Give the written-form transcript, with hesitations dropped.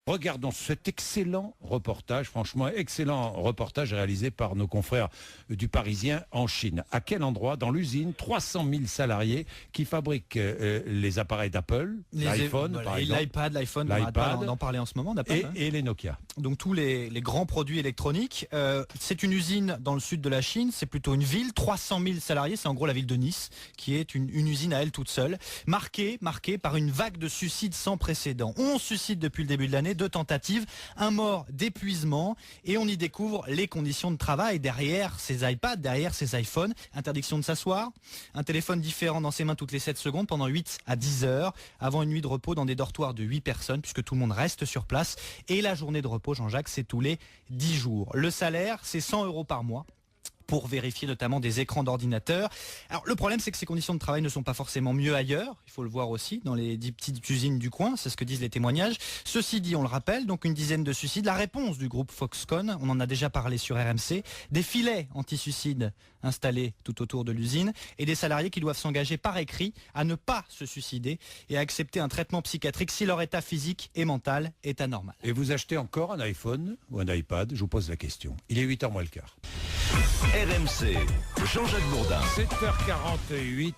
Regardons cet excellent reportage, franchement excellent reportage réalisé par nos confrères du Parisien en Chine. À quel endroit? Dans l'usine, 300 000 salariés qui fabriquent les appareils d'Apple, l'iPhone, par exemple, l'iPad, l'iPhone, on n'arrête pas d'en parler en ce moment, d'Apple. Et les Nokia. Donc tous les grands produits électroniques. C'est une usine dans le sud de la Chine, c'est plutôt une ville, 300 000 salariés, c'est en gros la ville de Nice, qui est une usine à elle toute seule, marquée par une vague de suicides sans précédent. 11 suicides depuis le début de l'année, 2 tentatives, un mort d'épuisement, et on y découvre les conditions de travail derrière ces iPads, derrière ces iPhones. Interdiction de s'asseoir, un téléphone différent dans ses mains toutes les 7 secondes pendant 8 à 10 heures, avant une nuit de repos dans des dortoirs de 8 personnes, puisque tout le monde reste sur place, et la journée de repos, Jean-Jacques, c'est tous les 10 jours. Le salaire, c'est 100 € par mois, pour vérifier notamment des écrans d'ordinateur. Alors le problème, c'est que ces conditions de travail ne sont pas forcément mieux ailleurs, il faut le voir aussi, dans les 10 petites usines du coin, c'est ce que disent les témoignages. Ceci dit, on le rappelle, donc une dizaine de suicides. La réponse du groupe Foxconn, on en a déjà parlé sur RMC, des filets anti-suicides installés tout autour de l'usine, et des salariés qui doivent s'engager par écrit à ne pas se suicider et à accepter un traitement psychiatrique si leur état physique et mental est anormal. Et vous achetez encore un iPhone ou un iPad? Je vous pose la question. Il est 8h moins le quart. RMC, Jean-Jacques Bourdin. 7h48.